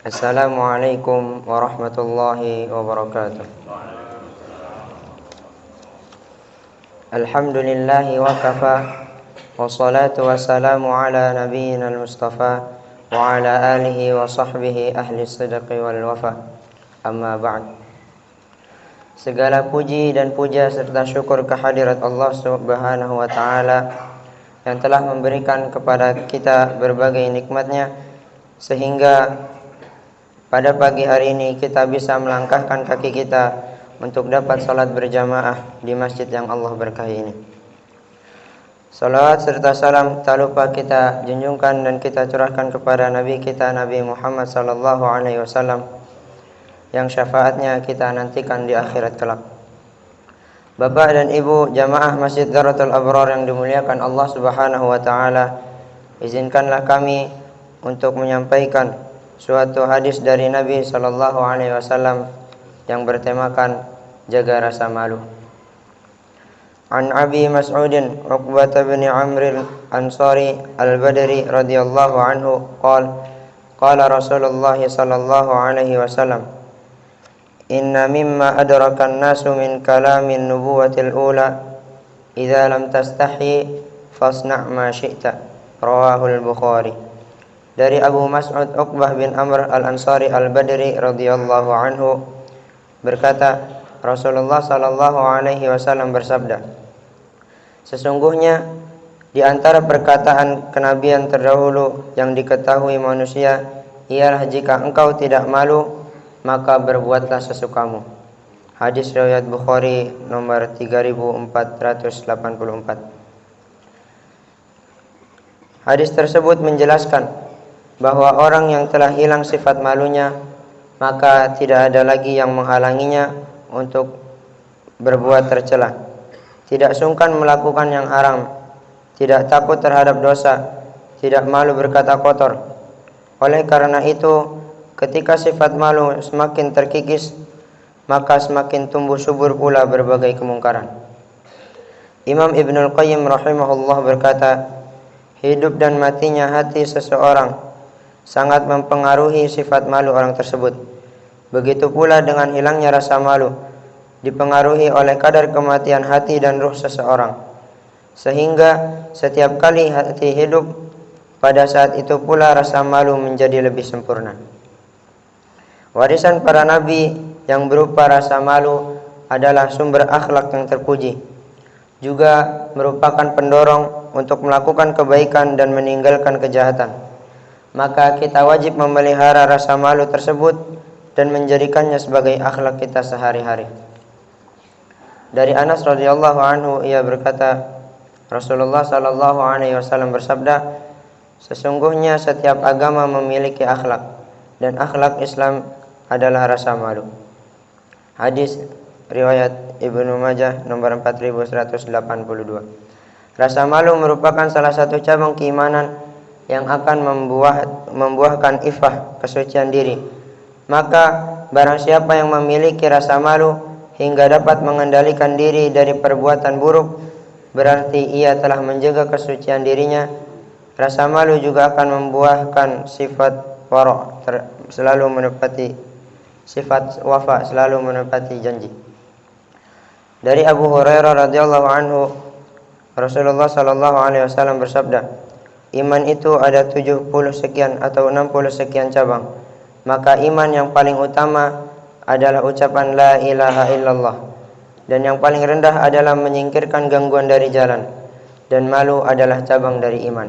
Assalamualaikum warahmatullahi wabarakatuh. Alhamdulillahi wa kafa, wassalatu wassalamu ala nabiyyina al-mustafa wa ala alihi wa sahbihi ahli sidqi wal wafa. Amma ba'd. Segala puji dan puja serta syukur kehadirat Allah Subhanahu wa taala yang telah memberikan kepada kita berbagai nikmatnya sehingga pada pagi hari ini kita bisa melangkahkan kaki kita untuk dapat salat berjamaah di masjid yang Allah berkahi ini. Salawat serta salam tak lupa kita junjungkan dan kita curahkan kepada Nabi kita Nabi Muhammad sallallahu alaihi wasallam yang syafaatnya kita nantikan di akhirat kelak. Bapak dan Ibu jamaah Masjid Darul Abrar yang dimuliakan Allah Subhanahu wa taala, izinkanlah kami untuk menyampaikan suatu hadis dari Nabi sallallahu alaihi wasallam yang bertemakan jaga rasa malu. An Abi Mas'udin Uqbah bin Amr al-Ansari al-Badri radhiyallahu anhu qala Rasulullah sallallahu alaihi wasallam, inna mimma adraka an-nasu min kalamin nubuwatil ula idza lam tastahi fasna' ma syi'ta, rawahul Bukhari. Dari Abu Mas'ud Uqbah bin Amr al-Ansari al-Badri radhiyallahu anhu berkata, Rasulullah sallallahu alaihi wasallam bersabda, sesungguhnya di antara perkataan kenabian terdahulu yang diketahui manusia ialah jika engkau tidak malu maka berbuatlah sesukamu. Hadis riwayat Bukhari nomor 3484. Hadis tersebut menjelaskan bahwa orang yang telah hilang sifat malunya maka tidak ada lagi yang menghalanginya untuk berbuat tercela, tidak sungkan melakukan yang haram, tidak takut terhadap dosa, tidak malu berkata kotor. Oleh karena itu, ketika sifat malu semakin terkikis, maka semakin tumbuh subur pula berbagai kemungkaran. Imam Ibnul Qayyim rahimahullah berkata, hidup dan matinya hati seseorang sangat mempengaruhi sifat malu orang tersebut. Begitu pula dengan hilangnya rasa malu, dipengaruhi oleh kadar kematian hati dan ruh seseorang. Sehingga setiap kali hati hidup, pada saat itu pula rasa malu menjadi lebih sempurna. Warisan para nabi yang berupa rasa malu adalah sumber akhlak yang terpuji, juga merupakan pendorong untuk melakukan kebaikan dan meninggalkan kejahatan. Maka kita wajib memelihara rasa malu tersebut dan menjadikannya sebagai akhlak kita sehari-hari. Dari Anas radhiyallahu anhu ia berkata, Rasulullah sallallahu alaihi wasallam bersabda, sesungguhnya setiap agama memiliki akhlak dan akhlak Islam adalah rasa malu. Hadis riwayat Ibnu Majah nomor 4182. Rasa malu merupakan salah satu cabang keimanan yang akan membuahkan ifah, kesucian diri. Maka barang siapa yang memiliki rasa malu hingga dapat mengendalikan diri dari perbuatan buruk, berarti ia telah menjaga kesucian dirinya. Rasa malu juga akan membuahkan sifat wara', selalu menepati sifat wafa, selalu menepati janji. Dari Abu Hurairah radhiyallahu anhu, Rasulullah sallallahu alaihi wasallam bersabda, iman itu ada 70 sekian atau 60 sekian cabang. Maka iman yang paling utama adalah ucapan la ilaha illallah, dan yang paling rendah adalah menyingkirkan gangguan dari jalan, dan malu adalah cabang dari iman.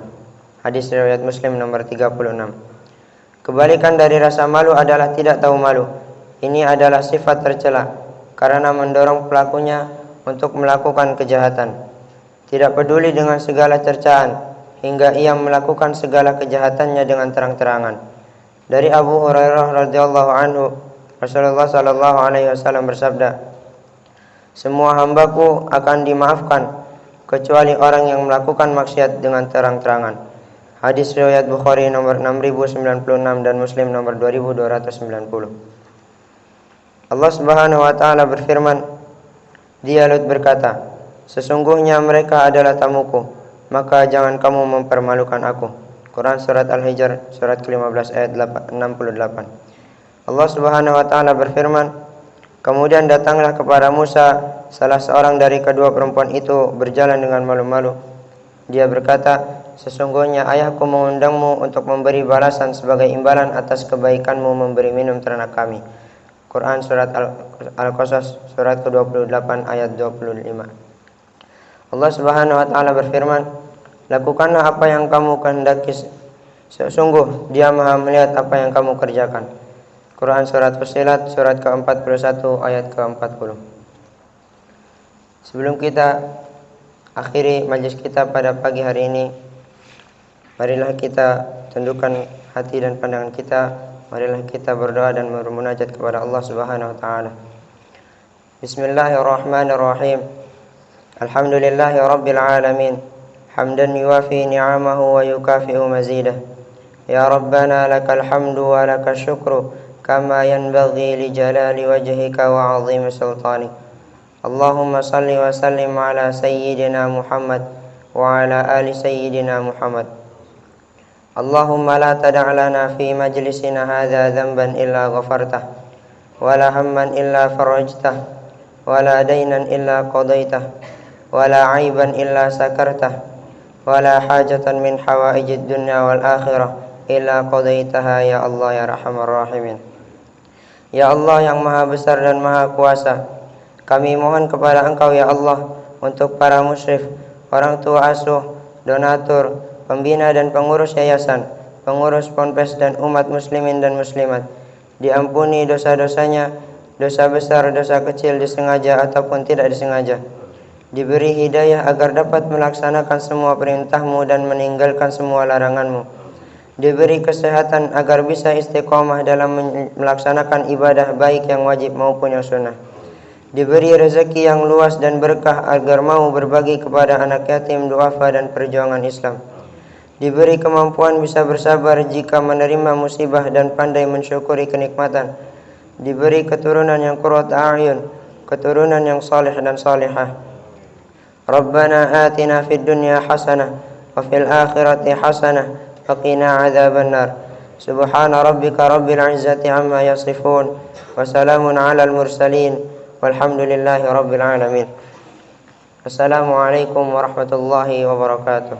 Hadis riwayat Muslim nomor 36. Kebalikan dari rasa malu adalah tidak tahu malu. Ini adalah sifat tercela karena mendorong pelakunya untuk melakukan kejahatan. Tidak peduli dengan segala cercaan hingga ia melakukan segala kejahatannya dengan terang-terangan. Dari Abu Hurairah radhiyallahu anhu, Rasulullah sallallahu alaihi wasallam bersabda, semua hambaku akan dimaafkan kecuali orang yang melakukan maksiat dengan terang-terangan. Hadis riwayat Bukhari nomor 6096 dan Muslim nomor 2290. Allah Subhanahu wa taala berfirman, Dia Lut berkata, sesungguhnya mereka adalah tamuku, maka jangan kamu mempermalukan aku. Quran surat Al-Hijr surat ke-15 ayat 68. Allah Subhanahu wa taala berfirman, kemudian datanglah kepada Musa salah seorang dari kedua perempuan itu berjalan dengan malu-malu. Dia berkata, sesungguhnya ayahku mengundangmu untuk memberi balasan sebagai imbalan atas kebaikanmu memberi minum ternak kami. Quran surat Al-Qasas surat ke-28 ayat 25. Allah Subhanahu wa taala berfirman, lakukanlah apa yang kamu kehendaki, sesungguh Dia Maha melihat apa yang kamu kerjakan. Quran surat Fussilat surat ke-41 ayat ke-40. Sebelum kita akhiri majlis kita pada pagi hari ini, marilah kita tundukkan hati dan pandangan kita. Marilah kita berdoa dan bermunajat kepada Allah Subhanahu wa taala. Bismillahirrahmanirrahim. Alhamdulillahi rabbil alamin. Hamdan yuwafi ni'amahu wa yukafi'u mazidah. Ya Rabbana lakal hamdu wa lakal syukru kama yanbaghi li jalali wajhika wa 'azimi sultanik. Allahumma salli wa sallim ala sayyidina Muhammad wa ala ali sayyidina Muhammad. Allahumma la tada' lana fi majlisina hadha dhanban illa ghafartah wa la hamman illa farajtah wa la daynan illa qadaitah wa la 'aiban illa sakartah wa la hajatan min hawaijid dunya wal akhirah illa qadaitaha ya Allah ya arhamar rahimin. Ya Allah yang maha besar dan maha kuasa, kami mohon kepada Engkau ya Allah untuk para musyrif, orang tua asuh, donatur, pembina dan pengurus yayasan, pengurus ponpes dan umat muslimin dan muslimat. Diampuni dosa-dosanya, dosa besar, dosa kecil, disengaja ataupun tidak disengaja. Diberi hidayah agar dapat melaksanakan semua perintah-Mu dan meninggalkan semua larangan-Mu. Diberi kesehatan agar bisa istiqomah dalam melaksanakan ibadah baik yang wajib maupun yang sunnah. Diberi rezeki yang luas dan berkah agar mau berbagi kepada anak yatim, duafa dan perjuangan Islam. Diberi kemampuan bisa bersabar jika menerima musibah dan pandai mensyukuri kenikmatan. Diberi keturunan yang qurrat a'yun, keturunan yang saleh dan salihah. Rabbana atina fid dunya hasanah wa fil akhirati hasanah وقنا عذاب النار سبحان ربك رب العزة عما يصفون وسلام على المرسلين والحمد لله رب العالمين. السلام عليكم ورحمة الله وبركاته.